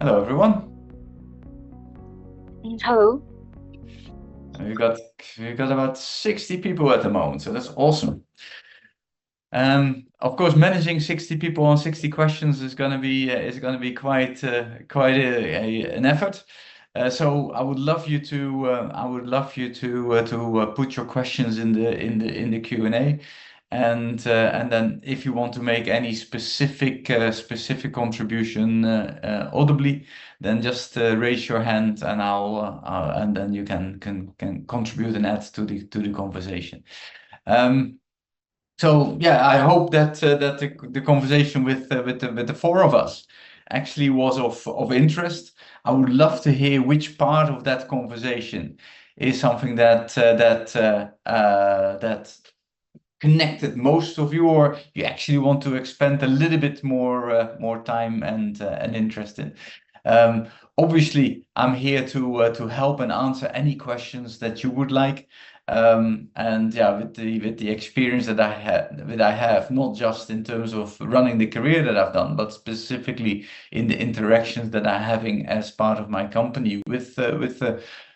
Hello, everyone. Hello. We got about 60 people at the moment, so that's awesome. Of course, managing 60 people on 60 questions is going to be quite an effort. So I would love you to put your questions in the Q&A. And then if you want to make any specific contribution audibly, then just raise your hand and and then you can contribute and add to the conversation. So yeah, I hope that the conversation with the four of us actually was of interest. I would love to hear which part of that conversation is something that connected most of you, or you actually want to expend a little bit more time and interest in. Obviously, I'm here to help and answer any questions that you would like. And yeah, with the experience that I have, not just in terms of running the career that I've done, but specifically in the interactions that I'm having as part of my company with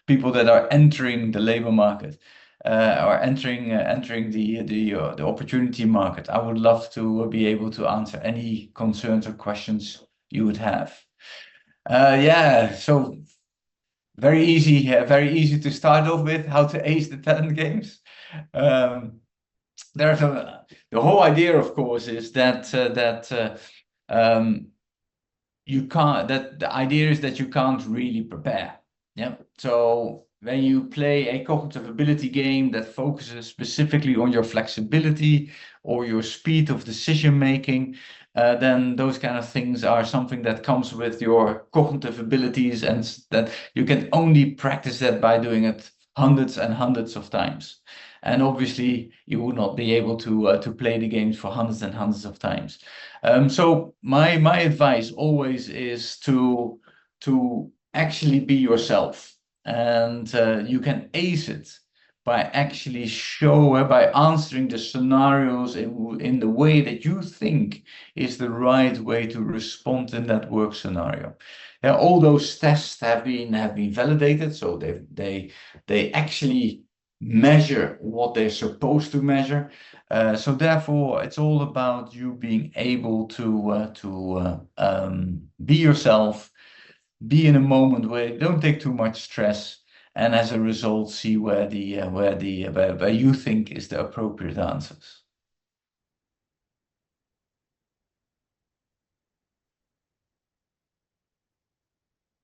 people that are entering the labor market. Or entering the opportunity market. I would love to be able to answer any concerns or questions you would have. Yeah, so very easy to start off with how to ace the talent games. There's the whole idea, of course, is that you can't. That the idea is that you can't really prepare. Yeah. So when you play a cognitive ability game that focuses specifically on your flexibility or your speed of decision making, then those kind of things are something that comes with your cognitive abilities, and that you can only practice that by doing it hundreds and hundreds of times. And obviously, you will not be able to play the games for hundreds and hundreds of times. So my advice always is to actually be yourself. And you can ace it by actually by answering the scenarios in the way that you think is the right way to respond in that work scenario. Yeah, all those tests have been validated, so they actually measure what they're supposed to measure. So therefore, it's all about you being able to be yourself, be in a moment where you don't take too much stress, and as a result, see where you think is the appropriate answers.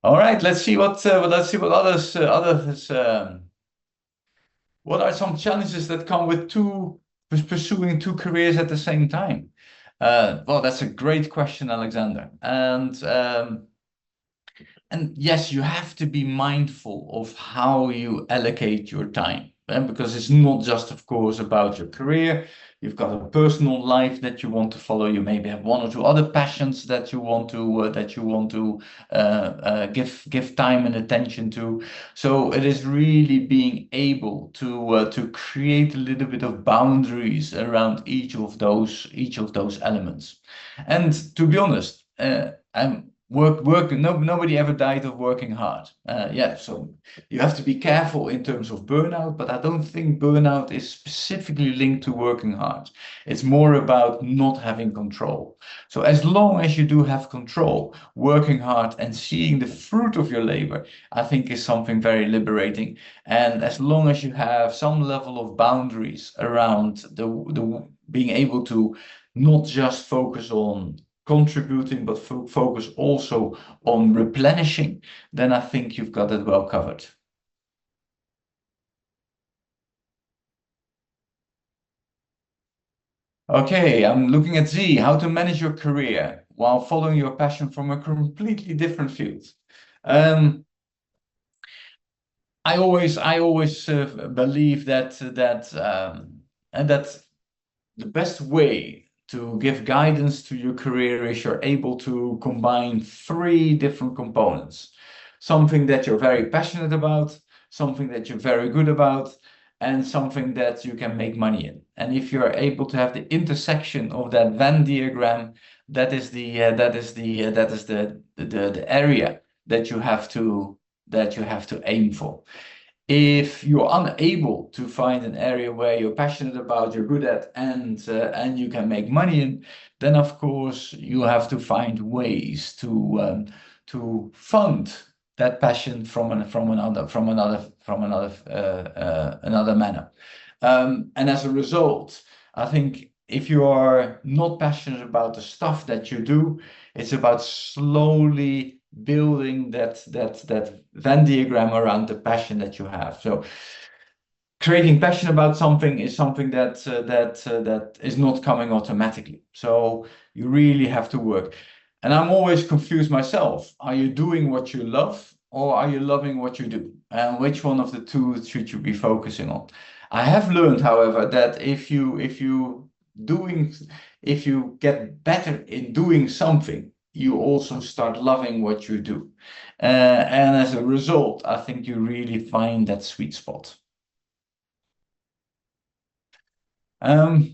All right, let's see what others what are some challenges that come with pursuing two careers at the same time? Well, that's a great question, Alexander. And yes, you have to be mindful of how you allocate your time, because it's not just, of course, about your career. You've got a personal life that you want to follow. You maybe have one or two other passions that you want to give time and attention to. So it is really being able to create a little bit of boundaries around each of those elements. And to be honest, nobody ever died of working hard. Yeah, so you have to be careful in terms of burnout, but I don't think burnout is specifically linked to working hard. It's more about not having control. So as long as you do have control, working hard and seeing the fruit of your labor, I think is something very liberating. And as long as you have some level of boundaries around the being able to not just focus on contributing, but focus also on replenishing, then I think you've got it well covered. Okay, I'm looking at Z, how to manage your career while following your passion from a completely different field. I always believe that the best way to give guidance to your career is you're able to combine three different components. Something that you're very passionate about, something that you're very good about, and something that you can make money in. And if you're able to have the intersection of that Venn diagram, that is the area that you have to aim for. If you're unable to find an area where you're passionate about, you're good at, and you can make money in, then of course you have to find ways to fund that passion from another manner. And as a result, I think if you are not passionate about the stuff that you do, it's about slowly building that Venn diagram around the passion that you have. So creating passion about something is something that is not coming automatically. So you really have to work. And I'm always confused myself. Are you doing what you love, or are you loving what you do? And which one of the two should you be focusing on? I have learned, however, that if you get better in doing something, you also start loving what you do. And as a result, I think you really find that sweet spot. What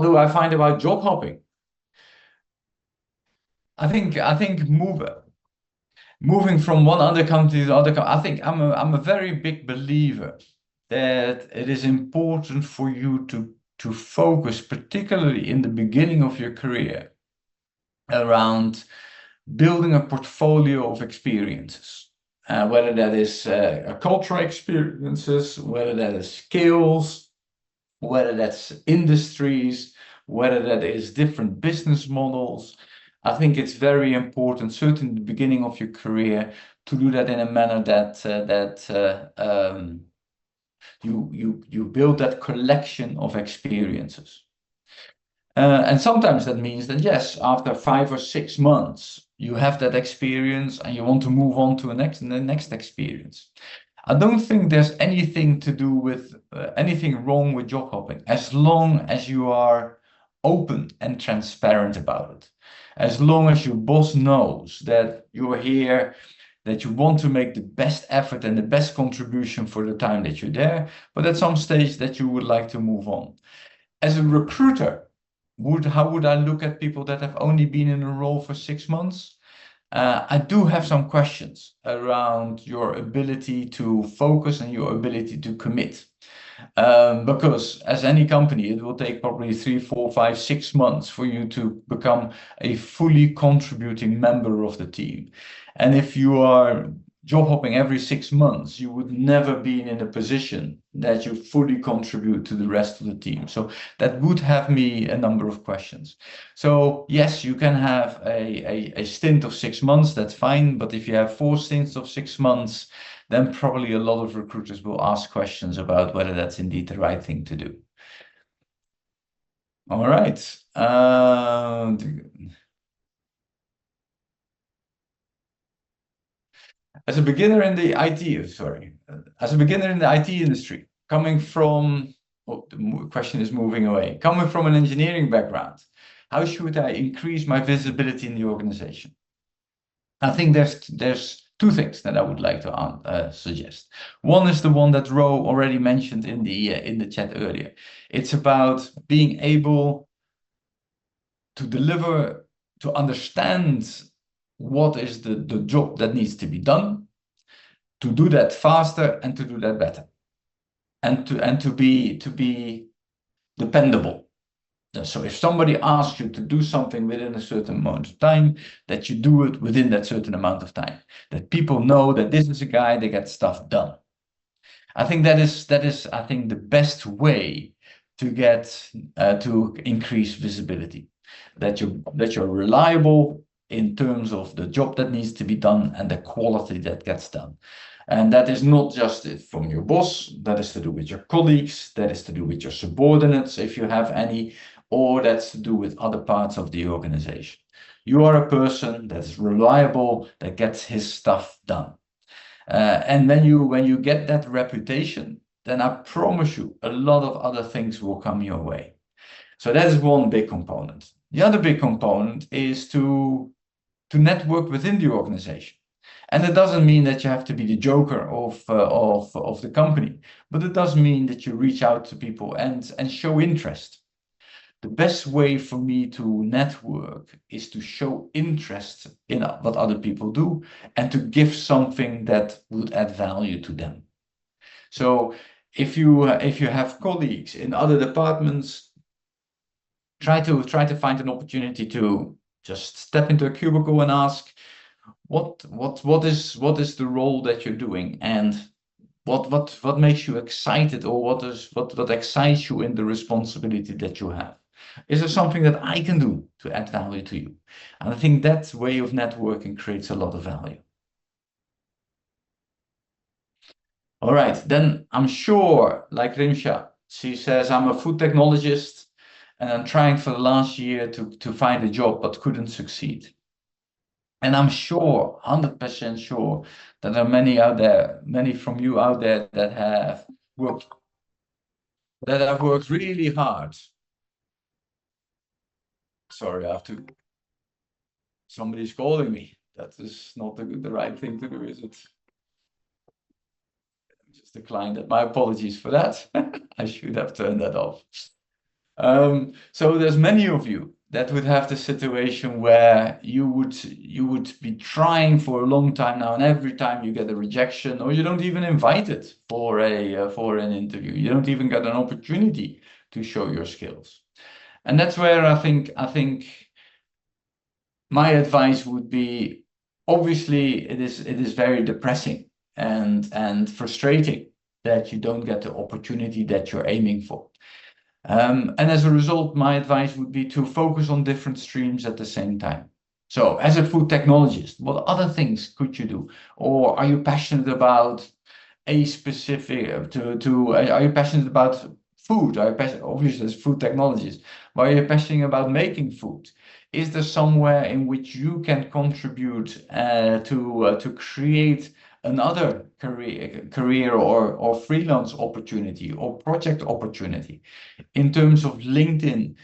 do I find about job hopping? I think moving from one other country to the other country, I think I'm a very big believer that it is important for you to focus, particularly in the beginning of your career, around building a portfolio of experiences, whether that is cultural experiences, whether that is skills, whether that's industries, whether that is different business models. I think it's very important, certainly in the beginning of your career, to do that in a manner that you build that collection of experiences. And sometimes that means that, yes, after 5 or 6 months, you have that experience and you want to move on to the next experience. I don't think there's anything to do with anything wrong with job hopping, as long as you are open and transparent about it. As long as your boss knows that you're here, that you want to make the best effort and the best contribution for the time that you're there, but at some stage that you would like to move on. As a recruiter, how would I look at people that have only been in a role for 6 months? I do have some questions around your ability to focus and your ability to commit. Because as any company, it will take probably 3, 4, 5, 6 months for you to become a fully contributing member of the team. And if you are job hopping every 6 months, you would never be in a position that you fully contribute to the rest of the team. So that would have me a number of questions. So yes, you can have a stint of 6 months, that's fine. But if you have 4 stints of 6 months, then probably a lot of recruiters will ask questions about whether that's indeed the right thing to do. All right. As a beginner in the IT industry, coming from, the question is moving away, coming from an engineering background, how should I increase my visibility in the organization? I think there's 2 things that I would like to suggest. One is the one that Ro already mentioned in the chat earlier. It's about being able to deliver, to understand what is the job that needs to be done, to do that faster and to do that better, and to be dependable. So if somebody asks you to do something within a certain amount of time, that you do it within that certain amount of time, that people know that this is a guy that gets stuff done. I think that is I think the best way to get to increase visibility, that you're reliable in terms of the job that needs to be done and the quality that gets done. And that is not just from your boss, that is to do with your colleagues, that is to do with your subordinates, if you have any, or that's to do with other parts of the organization. You are a person that's reliable, that gets his stuff done. And when you get that reputation, then I promise you a lot of other things will come your way. So that is one big component. The other big component is to network within the organization. And it doesn't mean that you have to be the joker of the company, but it does mean that you reach out to people and show interest. The best way for me to network is to show interest in what other people do and to give something that would add value to them. So if you have colleagues in other departments, try to find an opportunity to just step into a cubicle and ask, what is the role that you're doing, and what makes you excited, or what excites you in the responsibility that you have? Is there something that I can do to add value to you? And I think that way of networking creates a lot of value. All right, then I'm sure, like Rimsha, she says, I'm a food technologist and I'm trying for the last year to find a job but couldn't succeed. And I'm sure, 100% sure, that there are many out there, many from you out there that have worked really hard. Sorry, I have to. Somebody's calling me. That is not the right thing to do, is it? Just declined that. My apologies for that. I should have turned that off. So there's many of you that would have the situation where you would be trying for a long time now, and every time you get a rejection, or you don't even invite it for an interview, you don't even get an opportunity to show your skills. And that's where I think my advice would be, obviously it is very depressing and frustrating that you don't get the opportunity that you're aiming for. And as a result, my advice would be to focus on different streams at the same time. So as a food technologist, what other things could you do? Or are you passionate about a specific, are you passionate about food? Are you passionate, obviously as food technologist, but are you passionate about making food? Is there somewhere in which you can contribute to create another career or freelance opportunity or project opportunity? In terms of LinkedIn,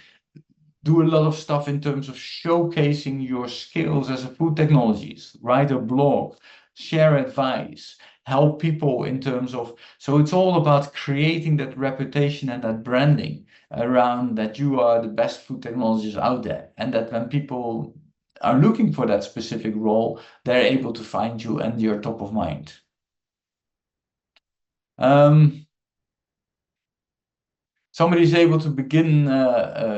do a lot of stuff in terms of showcasing your skills as a food technologist, write a blog, share advice, help people in terms of, so it's all about creating that reputation and that branding around that you are the best food technologist out there, and that when people are looking for that specific role, they're able to find you and you're top of mind. Somebody's able to begin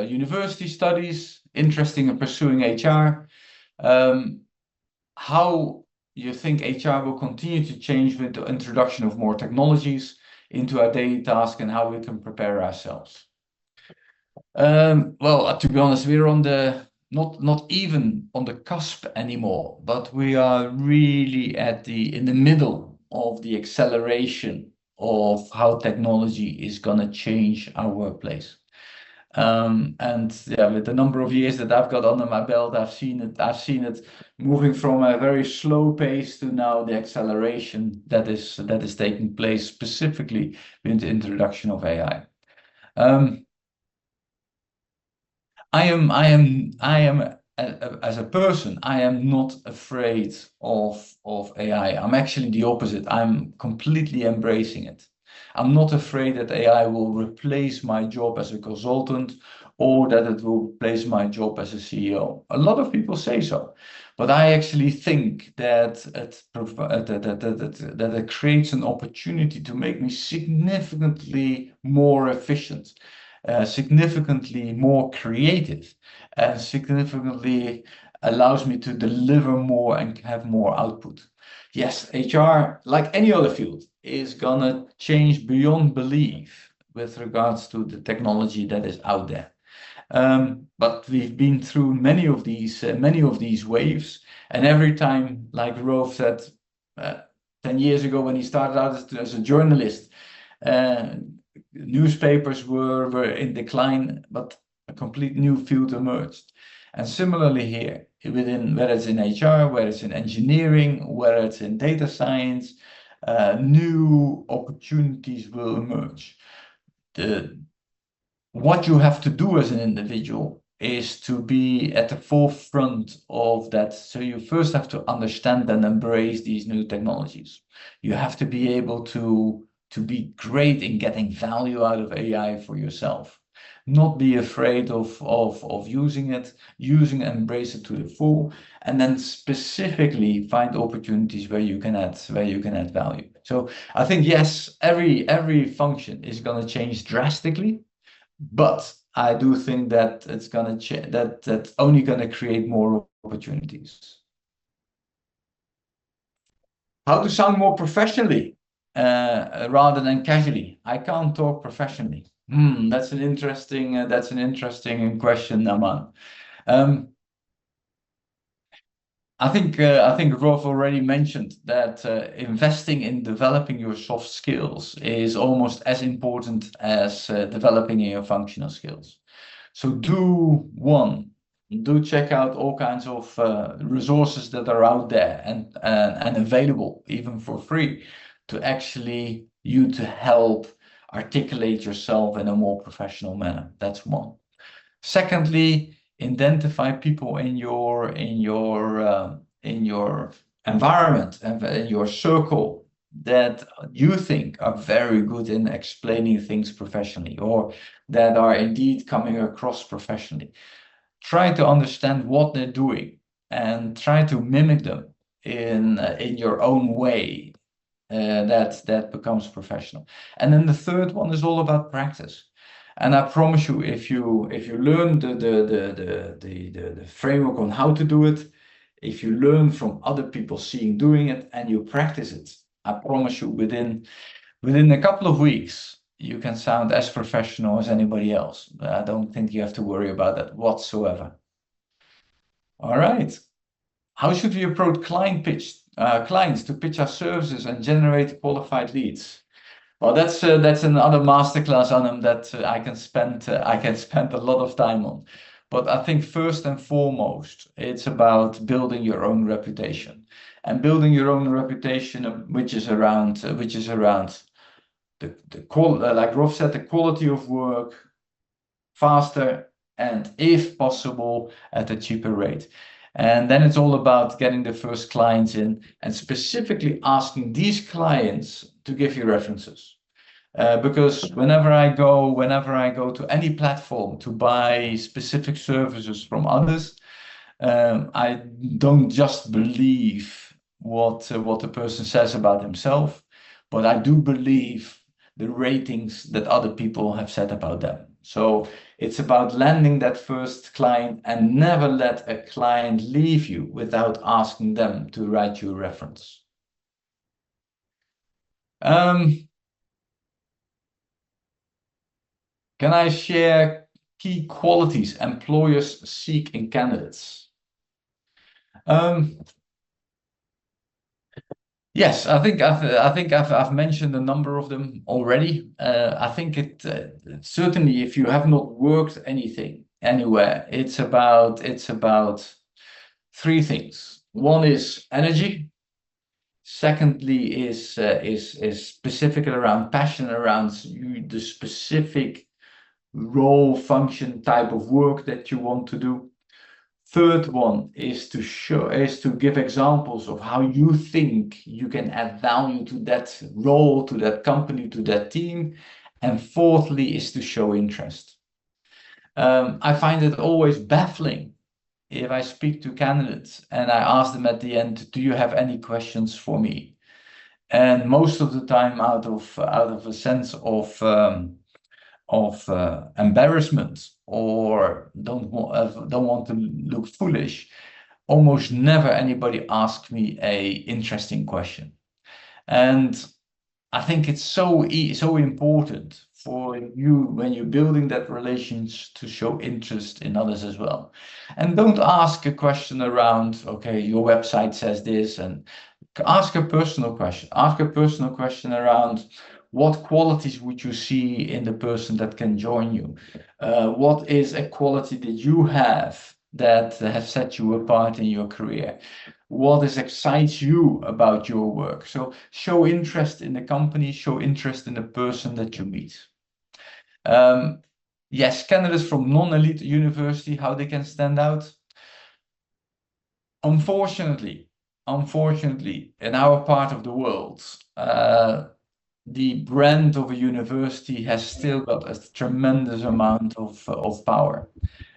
university studies, interested in pursuing HR. How you think HR will continue to change with the introduction of more technologies into our daily task, and how we can prepare ourselves? Well, to be honest, we're on the not even on the cusp anymore, but we are really in the middle of the acceleration of how technology is going to change our workplace. And yeah, with the number of years that I've got under my belt, I've seen it moving from a very slow pace to now the acceleration that is taking place, specifically with the introduction of AI. I am as a person, I am not afraid of AI. I'm actually the opposite. I'm completely embracing it. I'm not afraid that AI will replace my job as a consultant, or that it will replace my job as a CEO. A lot of people say so, but I actually think that it creates an opportunity to make me significantly more efficient, significantly more creative, and significantly allows me to deliver more and have more output. Yes, HR, like any other field, is gonna change beyond belief with regards to the technology that is out there. But we've been through many of these waves, and every time, like Rove said 10 years ago when he started out as a journalist, newspapers were in decline, but a complete new field emerged. And similarly here, whether it's in HR, whether it's in engineering, whether it's in data science, new opportunities will emerge. What you have to do as an individual is to be at the forefront of that. So you first have to understand and embrace these new technologies. You have to be able to be great in getting value out of AI for yourself. Not be afraid of using it, embrace it to the full, and then specifically find opportunities where you can add value. So I think yes, every function is going to change drastically, but I do think that it's gonna that's only gonna create more opportunities. How to sound more professionally rather than casually. I can't talk professionally. That's an interesting question, Aman. Um, I think Rolf already mentioned that investing in developing your soft skills is almost as important as developing your functional skills. So do check out all kinds of resources that are out there and available even for free to actually you to help articulate yourself in a more professional manner. That's one. Secondly, identify people in your environment and in your circle that you think are very good in explaining things professionally or that are indeed coming across professionally. Try to understand what they're doing and try to mimic them in your own way. That becomes professional. And then the third one is all about practice. And I promise you, if you learn the framework on how to do it, if you learn from other people seeing doing it and you practice it, I promise you within a couple of weeks you can sound as professional as anybody else. I don't think you have to worry about that whatsoever. All right. How should we approach clients to pitch our services and generate qualified leads? Well, that's another masterclass on them that I can spend a lot of time on. But I think first and foremost, it's about building your own reputation, and building your own reputation, which is around like Rolf said, the quality of work, faster, and if possible, at a cheaper rate. And then it's all about getting the first clients in and specifically asking these clients to give you references. Because whenever I go to any platform to buy specific services from others, I don't just believe what the person says about himself, but I do believe the ratings that other people have said about them. So it's about landing that first client and never let a client leave you without asking them to write you a reference. Can I share key qualities employers seek in candidates? Yes, I think I've mentioned a number of them already. I think it certainly, if you have not worked anything anywhere, it's about three things. One is energy. Secondly is specific around passion around the specific role, function, type of work that you want to do. Third one is to give examples of how you think you can add value to that role, to that company, to that team. And fourthly is to show interest. I find it always baffling if I speak to candidates and I ask them at the end, do you have any questions for me? And most of the time out of a sense of embarrassment or don't want to look foolish, almost never anybody asks me a interesting question. And I think it's so important for you when you're building that relations to show interest in others as well. And don't ask a question around, okay, your website says this, and ask a personal question. Ask a personal question around what qualities would you see in the person that can join you? What is a quality that you have that has set you apart in your career? What excites you about your work? So show interest in the company, show interest in the person that you meet. Yes, candidates from non-elite university, how they can stand out. Unfortunately, in our part of the world, the brand of a university has still got a tremendous amount of power.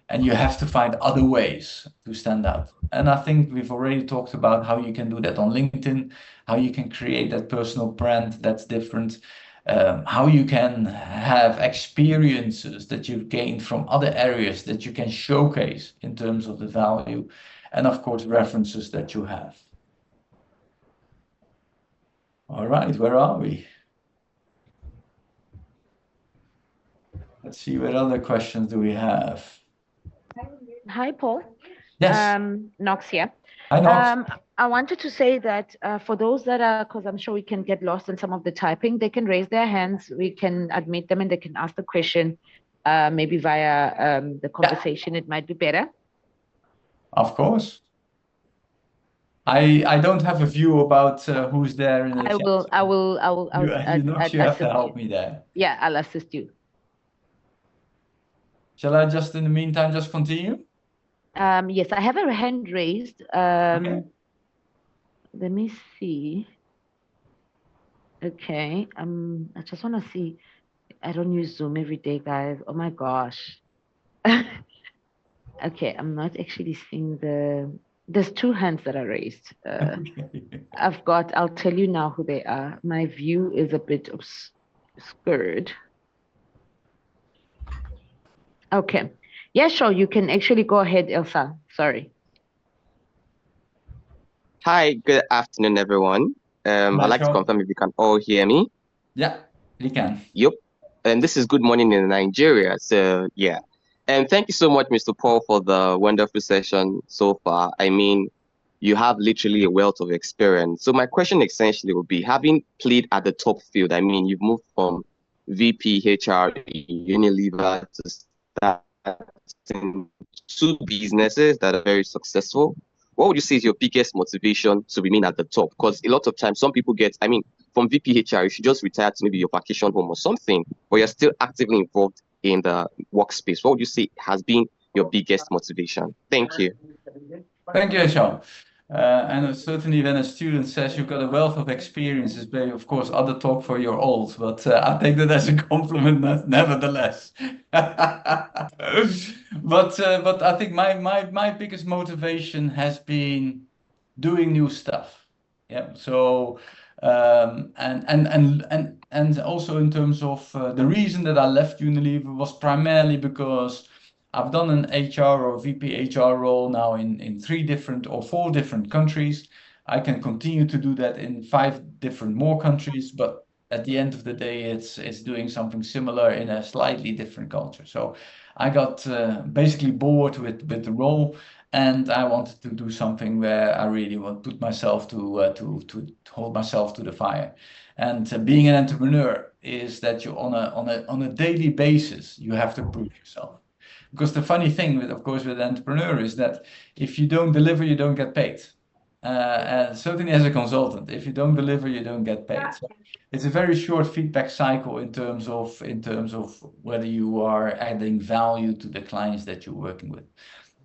And you have to find other ways to stand out. And I think we've already talked about how you can do that on LinkedIn, how you can create that personal brand that's different, how you can have experiences that you've gained from other areas that you can showcase in terms of the value, and of course, references that you have. All right, where are we? Let's see, what other questions do we have? Hi, Paul. Yes. Nox here. Hi, Nox. I wanted to say that for those that are, because I'm sure we can get lost in some of the typing, they can raise their hands, we can admit them, and they can ask the question maybe via the conversation. It might be better. Of course. I don't have a view about who's there in the chat. You have to help me there. Yeah, I'll assist you. Shall I just, in the meantime, just continue? Yes, I have a hand raised. Okay. Let me see. Okay. I just want to see. I don't use Zoom every day, guys. Oh my gosh. Okay, I'm not actually seeing there's two hands that are raised. Okay. I'll tell you now who they are. My view is a bit obscured. Okay. Yeah, sure. You can actually go ahead, Elsa. Sorry. Hi, good afternoon, everyone. I'd like to confirm if you can all hear me. Yeah, we can. Yep. And this is Good Morning in Nigeria. So, yeah. And thank you so much, Mr. Paul, for the wonderful session so far. I mean, you have literally a wealth of experience. So my question essentially would be, having played at the top field, I mean, you've moved from VP HR Unilever to start in two businesses that are very successful. What would you say is your biggest motivation to remain at the top? Because a lot of times some people get, I mean, from VPHR, you should just retire to maybe your vacation home or something, but you're still actively involved in the workspace. What would you say has been your biggest motivation? Thank you. Thank you, Sean. And certainly when a student says you've got a wealth of experiences, of course, other talk for you're old, but I take that as a compliment nevertheless. But I think my biggest motivation has been doing new stuff. Yeah. So and also in terms of the reason that I left Unilever was primarily because I've done an HR or VP HR role now in 3 different or 4 different countries. I can continue to do that in 5 different more countries, but at the end of the day, it's doing something similar in a slightly different culture. So I got basically bored with the role, and I wanted to do something where I really want to put myself to hold myself to the fire. And being an entrepreneur is that you on a daily basis you have to prove yourself. Because the funny thing with, of course, with an entrepreneur is that if you don't deliver, you don't get paid. And certainly as a consultant, if you don't deliver, you don't get paid. So it's a very short feedback cycle in terms of whether you are adding value to the clients that you're working with.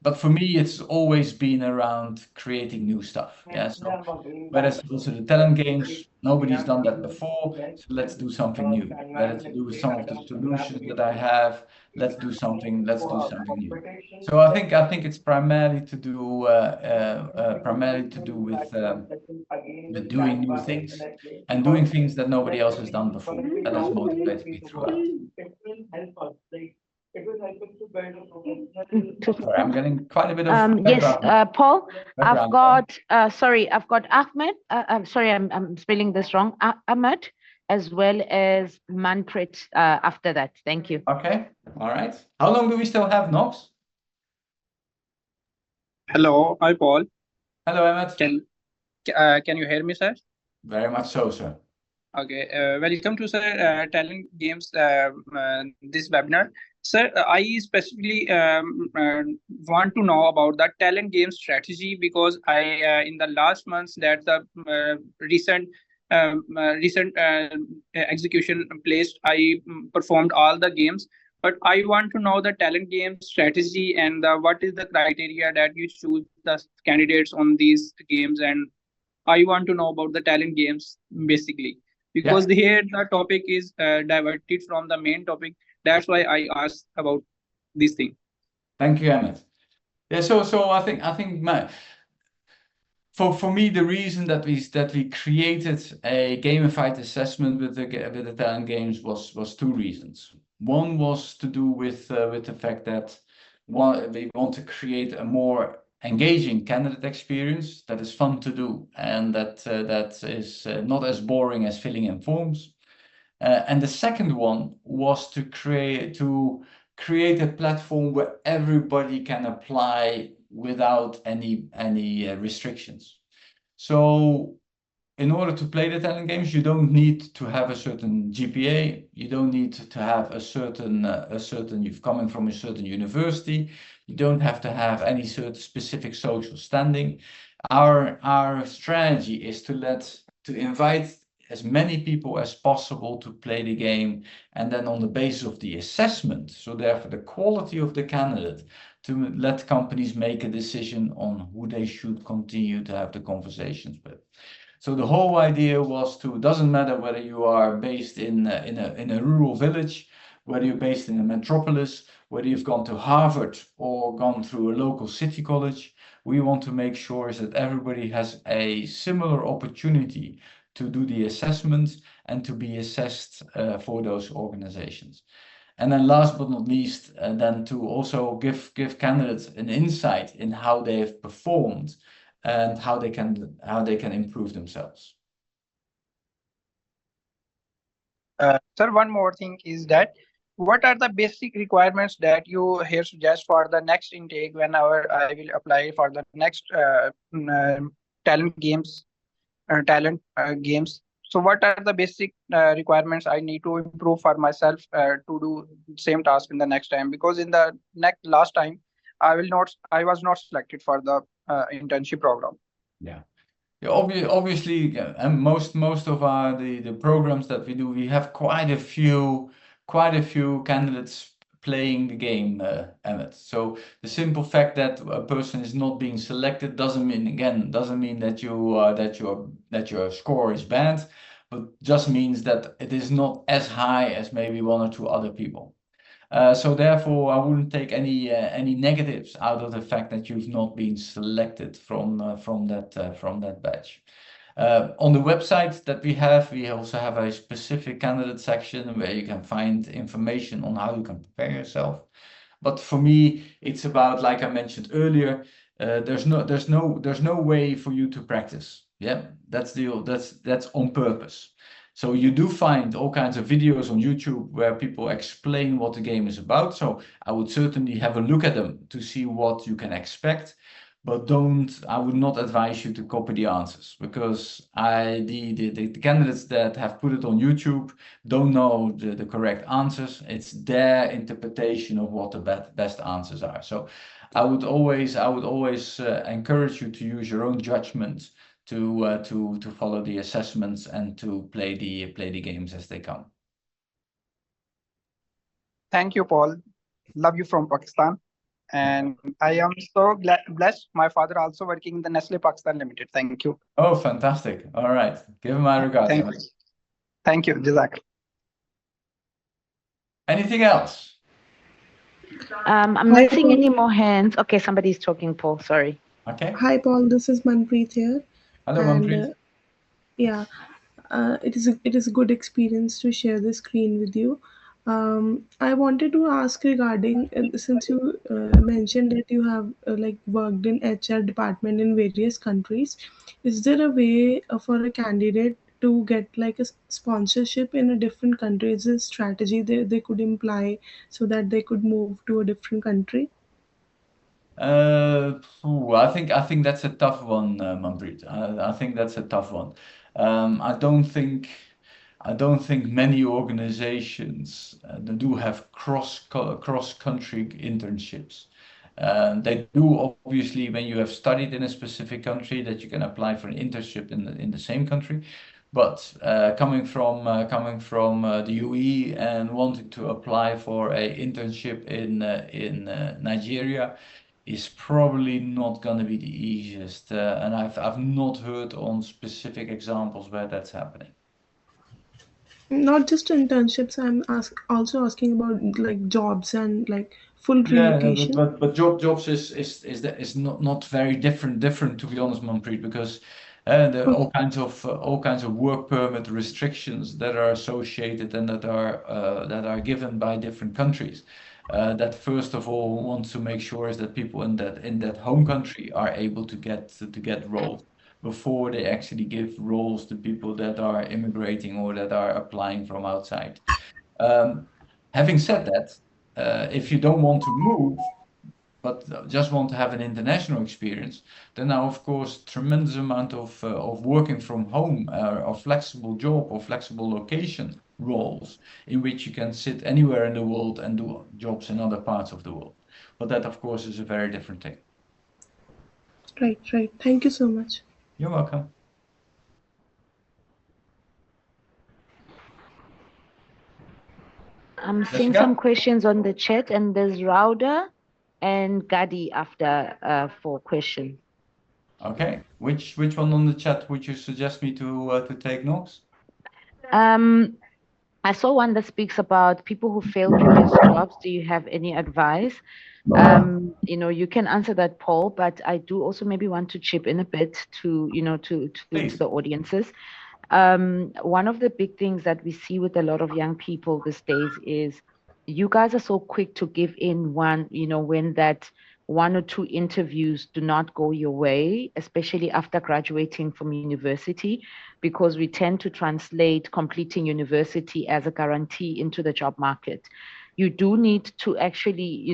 But for me, it's always been around creating new stuff. Yeah. So whether it's also the talent games, nobody's done that before. So let's do something new. Whether to do with some of the solutions that I have, let's do something new. So I think it's primarily to do with doing new things and doing things that nobody else has done before. That has motivated me throughout. Sorry, I'm getting quite a bit of yes, Paul. background. I've got Ahmed. I'm sorry, I'm spelling this wrong. Ahmed, as well as Manpreet after that. Thank you. Okay, all right. How long do we still have, Knox? Hello, hi Paul. Hello, Ahmed. Can you hear me, sir? Very much so, sir. Okay, welcome to sir Talent Games this webinar. Sir, I specifically want to know about the talent game strategy because I in the last months that the recent execution placed, I performed all the games, But I want to know the talent game strategy and what is the criteria that you choose the candidates on these games. And I want to know about the talent games basically, because here the topic is diverted from the main topic. That's why I asked about this thing. Thank you, Emmett. Yeah, so I think for me, the reason that we created a gamified assessment with the talent games was two reasons. One was to do with the fact that we want to create a more engaging candidate experience that is fun to do and that is not as boring as filling in forms. And the second one was to create a platform where everybody can apply without any restrictions. So in order to play the talent games, you don't need to have a certain GPA. You don't need to have a certain you've coming from a certain university. You don't have to have any certain specific social standing. Our strategy is to invite as many people as possible to play the game, and then on the basis of the assessment, so therefore the quality of the candidate, to let companies make a decision on who they should continue to have the conversations with. So the whole idea was doesn't matter whether you are based in a rural village, whether you're based in a metropolis, whether you've gone to Harvard or gone through a local city college, we want to make sure that everybody has a similar opportunity to do the assessments and to be assessed for those organizations. And then last but not least, then to also give candidates an insight in how they have performed and how they can improve themselves. Sir, one more thing is that what are the basic requirements that you here suggest for the next intake whenever I will apply for the next talent games? So what are the basic requirements I need to improve for myself to do same task in the next time? Because in the last time, I was not selected for the internship program. Yeah. Obviously, and most of the programs that we do, we have quite a few candidates playing the game, Emmett. So the simple fact that a person is not being selected doesn't mean that your score is bad, but just means that it is not as high as maybe one or two other people. So therefore, I wouldn't take any negatives out of the fact that you've not been selected from that batch. On the website that we also have a specific candidate section where you can find information on how you can prepare yourself. But for me, it's about, like I mentioned earlier, there's no way for you to practice. Yeah, that's on purpose. So you do find all kinds of videos on YouTube where people explain what the game is about. So I would certainly have a look at them to see what you can expect. But I would not advise you to copy the answers, because the candidates that have put it on YouTube don't know the correct answers. It's their interpretation of what the best answers are. So I would always encourage you to use your own judgment to follow the assessments and to play the games as they come. Thank you, Paul. Love you from Pakistan. And I am so blessed. My father also working in the Nestle Pakistan Limited. Thank you. Oh, fantastic. All right. Give him my regards. Thank you. Thank you. Jazakallah. Anything else? I'm not seeing any more hands. Okay, somebody's talking, Paul. Sorry. Okay. Hi, Paul. This is Manpreet here. Hello, Manpreet. Yeah, it is a good experience to share the screen with you. I wanted to ask regarding, since you mentioned that you have like worked in HR department in various countries, is there a way for a candidate to get like a sponsorship in a different country? Is a strategy they could imply so that they could move to a different country? I think that's a tough one, Manpreet. I think that's a tough one. I don't think many organizations do have cross-country internships. They do, obviously, when you have studied in a specific country, that you can apply for an internship in the same country. But coming from the UE and wanting to apply for a internship in Nigeria is probably not going to be the easiest. And I've not heard on specific examples where that's happening. Not just internships, I'm also asking about like jobs and like full Yeah, relocation. but jobs is not very different to be honest, Manpreet, because there are all kinds of work permit restrictions that are associated and that are given by different countries. That first of all wants to make sure is that people in that home country are able to get roles before they actually give roles to people that are immigrating or that are applying from outside. Having said that, if you don't want to move, but just want to have an international experience, then now, of course, tremendous amount of working from home or flexible job or flexible location roles in which you can sit anywhere in the world and do jobs in other parts of the world. But that, of course, is a very different thing. Right. Thank you so much. You're welcome. I'm seeing some questions on the chat, and there's Rauda and Gadi after for questions. Okay, which one on the chat would you suggest me to take notes? I saw one that speaks about people who fail previous jobs. Do you have any advice? You can answer that, Paul, but I do also maybe want to chip in a bit to the audiences. One of the big things that we see with a lot of young people these days is you guys are so quick to give in when that one or two interviews do not go your way, especially after graduating from university, because we tend to translate completing university as a guarantee into the job market. You do need to actually,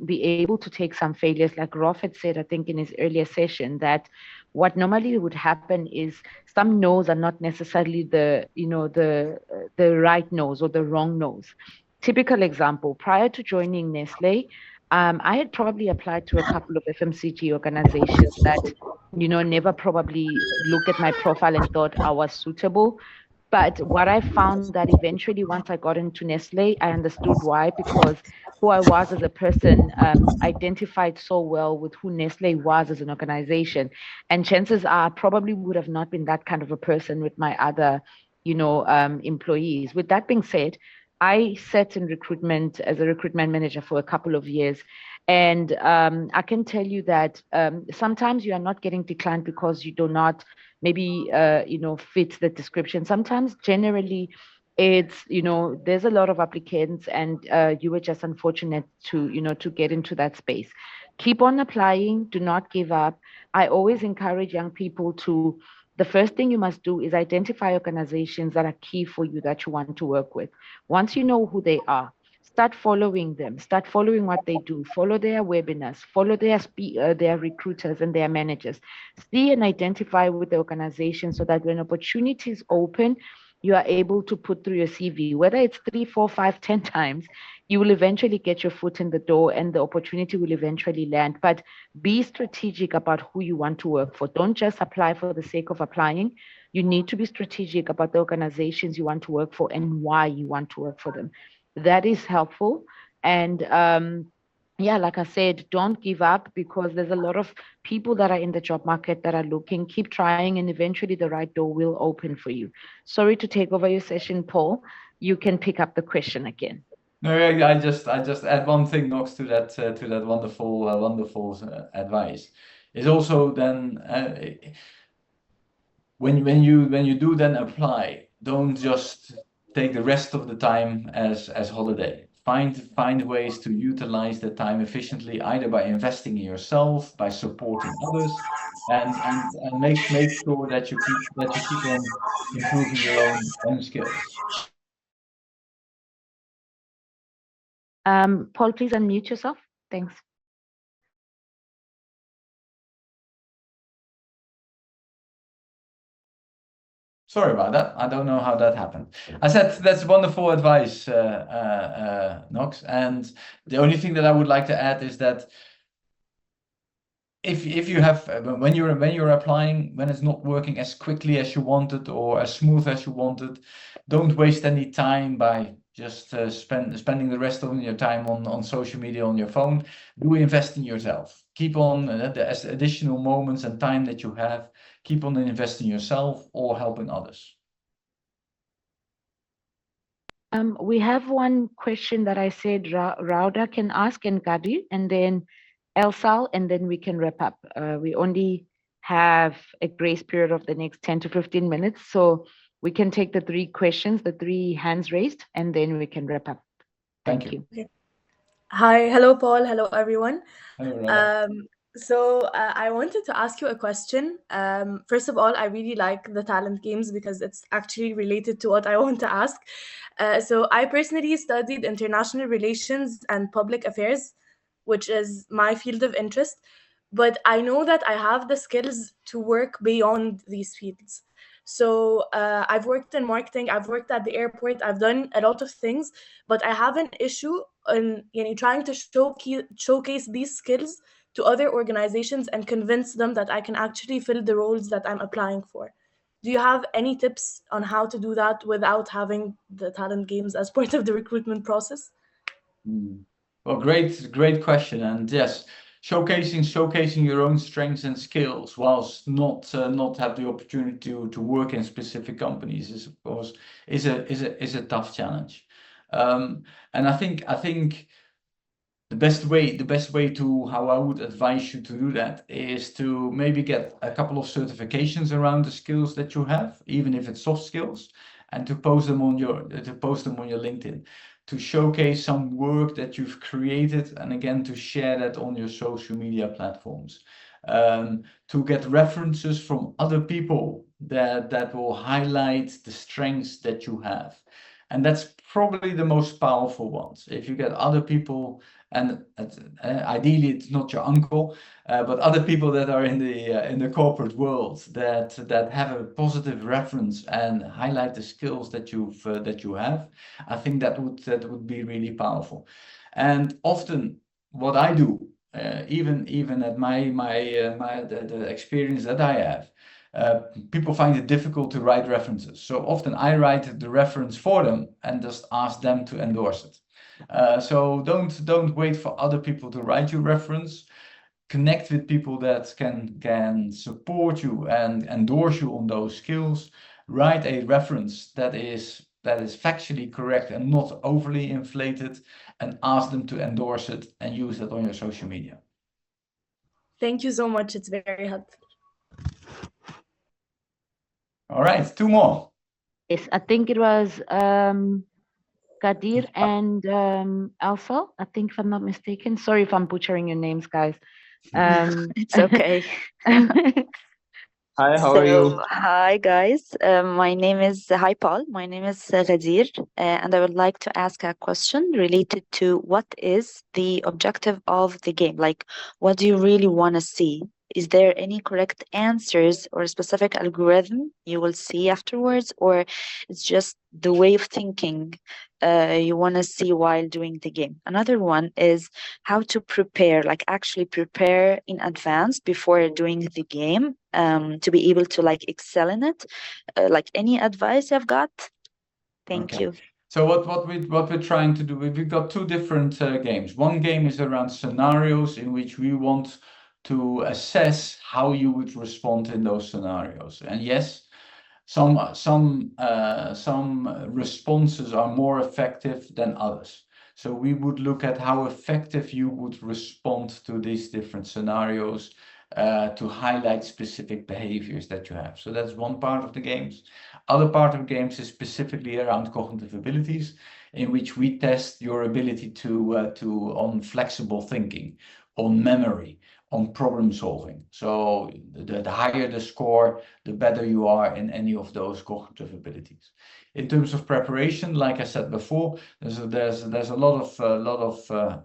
be able to take some failures. Like Rolf had said, I think in his earlier session, that what normally would happen is some no's are not necessarily the right no's or the wrong no's. Typical example, prior to joining Nestle, I had probably applied to a couple of FMCG organizations that, never probably looked at my profile and thought I was suitable. But what I found that eventually once I got into Nestle, I understood why, because who I was as a person identified so well with who Nestle was as an organization. And chances are I probably would have not been that kind of a person with my other, employees. With that being said, I sat in recruitment as a recruitment manager for a couple of years. And I can tell you that sometimes you are not getting declined because you do not maybe, fit the description. Sometimes generally it's, there's a lot of applicants and you were just unfortunate to get into that space. Keep on applying. Do not give up. I always encourage young people to, the first thing you must do is identify organizations that are key for you that you want to work with. Once you know who they are, start following them, start following what they do, follow their webinars, follow their recruiters and their managers. See and identify with the organization so that when opportunities open, you are able to put through your CV, whether it's 3, 4, 5, 10 times, you will eventually get your foot in the door and the opportunity will eventually land. But be strategic about who you want to work for. Don't just apply for the sake of applying. You need to be strategic about the organizations you want to work for and why you want to work for them. That is helpful. And like I said, don't give up, because there's a lot of people that are in the job market that are looking. Keep trying, and eventually the right door will open for you. Sorry to take over your session, Paul. You can pick up the question again. No, I just add one thing, Knox, to that wonderful advice. Is also then when you do then apply, don't just take the rest of the time as holiday. Find ways to utilize the time efficiently, either by investing in yourself, by supporting others, and make sure that you keep on improving your own skills. Paul, please unmute yourself. Thanks. Sorry about that. I don't know how that happened. I said that's wonderful advice, Knox. And the only thing that I would like to add is that if you have when you're applying, when it's not working as quickly as you wanted or as smooth as you wanted, don't waste any time by just spending the rest of your time on social media on your phone. Do invest in yourself. Keep on the additional moments and time that you have. Keep on investing in yourself or helping others. We have one question that I said Rauda can ask and Gadi, and then Elsal, and then we can wrap up. We only have a grace period of the next 10 to 15 minutes, so we can take the 3 questions, the 3 hands raised, and then we can wrap up. Thank you. Okay. Hi, hello, Paul. Hello, everyone. Hello, Rauda. So I wanted to ask you a question. First of all, I really like the talent games because it's actually related to what I want to ask. So I personally studied international relations and public affairs, which is my field of interest. But I know that I have the skills to work beyond these fields. So I've worked in marketing, I've worked at the airport, I've done a lot of things, but I have an issue in trying to showcase these skills to other organizations and convince them that I can actually fill the roles that I'm applying for. Do you have any tips on how to do that without having the talent games as part of the recruitment process? Well, great question. And yes, showcasing your own strengths and skills whilst not have the opportunity to work in specific companies is, of course, is a tough challenge. And I think the best way to how I would advise you to do that is to maybe get a couple of certifications around the skills that you have, even if it's soft skills, and to post them on your LinkedIn, to showcase some work that you've created, and again to share that on your social media platforms, to get references from other people that will highlight the strengths that you have. And that's probably the most powerful ones. If you get other people, and ideally it's not your uncle, but other people that are in the corporate world that have a positive reference and highlight the skills that you have, I think that would be really powerful. And often what I do, even at the experience that I have, people find it difficult to write references. So often I write the reference for them and just ask them to endorse it. So don't wait for other people to write your reference. Connect with people that can support you and endorse you on those skills. Write a reference that is factually correct and not overly inflated, and ask them to endorse it and use that on your social media. Thank you so much. It's very helpful. All right, 2 more. Yes, I think it was Kadir and Elsa, I think, if I'm not mistaken. Sorry if I'm butchering your names, guys. It's okay. Hi, how are you? Hi guys. Hi Paul. My name is Ghadir, and I would like to ask a question related to what is the objective of the game? Like, what do you really want to see? Is there any correct answers or a specific algorithm you will see afterwards, or it's just the way of thinking you want to see while doing the game? Another one is how to prepare, like actually prepare in advance before doing the game, to be able to like excel in it. Like any advice you've got? Thank you. So what we're trying to do, we've got 2 different games. One game is around scenarios in which we want to assess how you would respond in those scenarios. And yes, some responses are more effective than others. So we would look at how effective you would respond to these different scenarios, to highlight specific behaviors that you have. So that's one part of the games. Other part of games is specifically around cognitive abilities, in which we test your ability on flexible thinking, on memory, on problem solving. So the higher the score, the better you are in any of those cognitive abilities. In terms of preparation, like I said before, there's a lot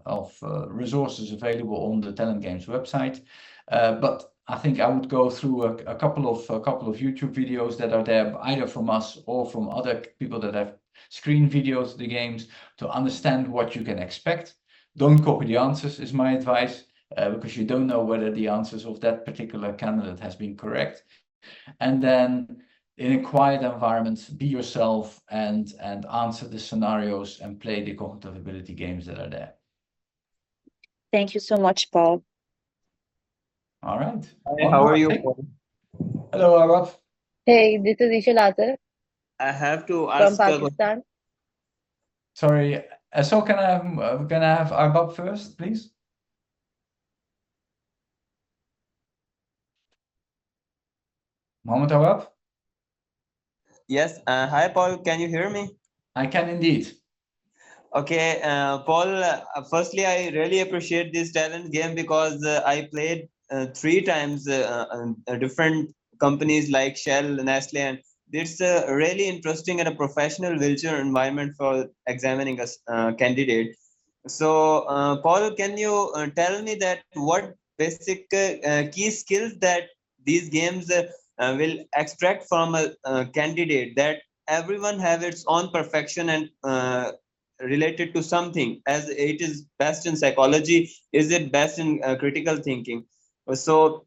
of resources available on the Talent Games website. But I think I would go through a couple of YouTube videos that are there, either from us or from other people that have screened videos of the games, to understand what you can expect. Don't copy the answers, is my advice. because you don't know whether the answers of that particular candidate has been correct. And then in a quiet environment, be yourself and answer the scenarios and play the cognitive ability games that are there. Thank you so much, Paul. All right. Hi, how are you, Paul? Hello, Arab. Hey, this is Isha Lazar I have to from ask Pakistan. Sorry. So can I have Arbab first, please? Mohammed Arab? Yes, hi, Paul. Can you hear me? I can indeed. Okay, Paul, firstly, I really appreciate this talent game because I played 3 times different companies like Shell, Nestle, and it's really interesting and a professional virtual environment for examining a candidate. So, Paul, can you tell me that what basic key skills that these games will extract from a candidate that everyone have its own perfection and related to something, as it is best in psychology, is it best in critical thinking? So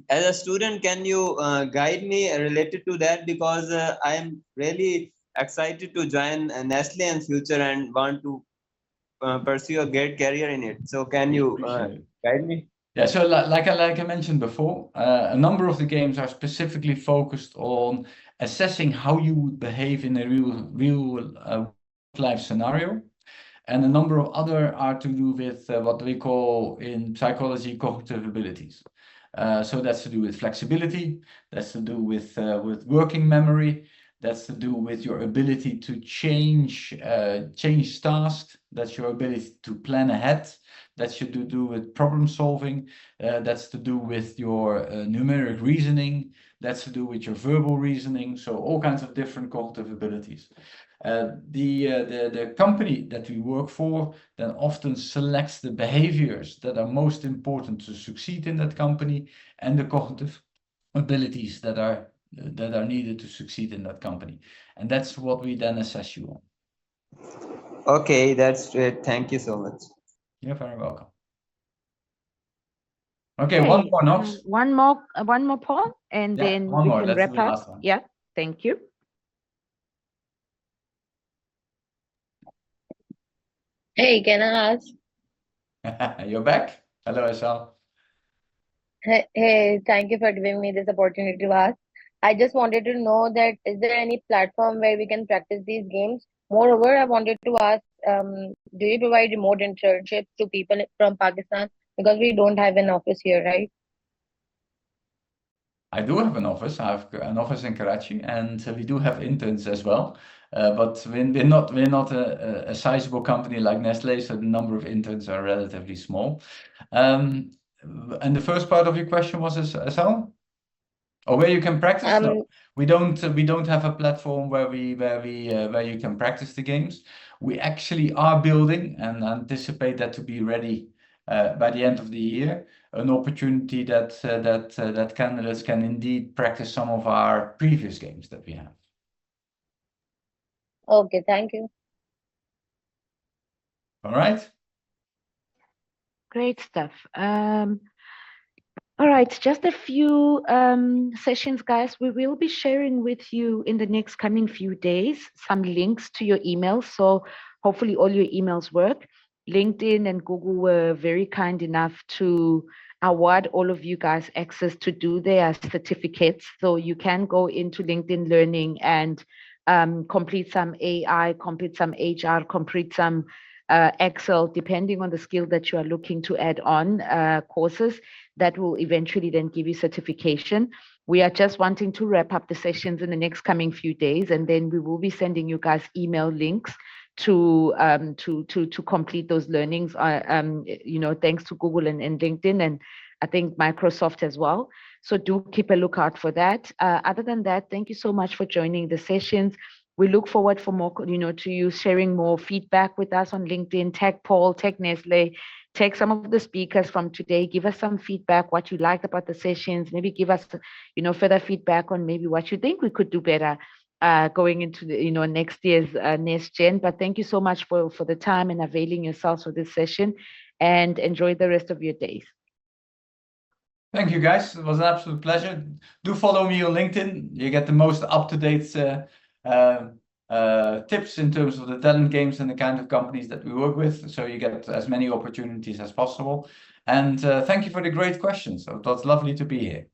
as a student, can you guide me related to that, because I am really excited to join Nestle in future and want to pursue a great career in it. So can you guide me? Yeah, so like I mentioned before, a number of the games are specifically focused on assessing how you would behave in a real life scenario. And a number of other are to do with what we call in psychology cognitive abilities. So that's to do with flexibility, that's to do with working memory, that's to do with your ability to change tasks, that's your ability to plan ahead, that's to do with problem solving, that's to do with your numeric reasoning, that's to do with your verbal reasoning, so all kinds of different cognitive abilities. The company that we work for then often selects the behaviors that are most important to succeed in that company and the cognitive abilities that are needed to succeed in that company. And that's what we then assess you on. Okay, that's great. Thank you so much. You're very welcome. Okay, one more, Knox. One more, Paul, and Yeah, then one we more. can Let's wrap do the up. last one. Yeah, thank you. Hey, can I ask? You're back. Hello, Asal. Hey, thank you for giving me this opportunity to ask. I just wanted to know that is there any platform where we can practice these games? Moreover, I wanted to ask, do you provide remote internships to people from Pakistan? Because we don't have an office here, right? I do have an office. I have an office in Karachi, and we do have interns as well. But we're not a sizable company like Nestle, so the number of interns are relatively small. And the first part of your question was Asal? Or where you can practice? No, we don't have a platform where you can practice the games. We actually are building and anticipate that to be ready by the end of the year. An opportunity that candidates can indeed practice some of our previous games that we have. Okay, thank you. All right. Great stuff. All right, just a few sessions, guys. We will be sharing with you in the next coming few days some links to your emails. So hopefully all your emails work. LinkedIn and Google were very kind enough to award all of you guys access to do their certificates. So you can go into LinkedIn Learning and complete some AI, complete some HR, complete some Excel, depending on the skill that you are looking to add on courses that will eventually then give you certification. We are just wanting to wrap up the sessions in the next coming few days, and then we will be sending you guys email links to complete those learnings. Thanks to Google and LinkedIn, and I think Microsoft as well. So do keep a lookout for that. Other than that, thank you so much for joining the sessions. We look forward for more, to you sharing more feedback with us on LinkedIn. Tag Paul, tag Nestle, take some of the speakers from today, give us some feedback, what you liked about the sessions, maybe give us, further feedback on maybe what you think we could do better going into the, next year's NestGen. But thank you so much for the time and availing yourselves for this session, and enjoy the rest of your days. Thank you, guys. It was an absolute pleasure. Do follow me on LinkedIn. You get the most up-to-date tips in terms of the talent games and the kind of companies that we work with, so you get as many opportunities as possible. And thank you for the great questions. So it was lovely to be here.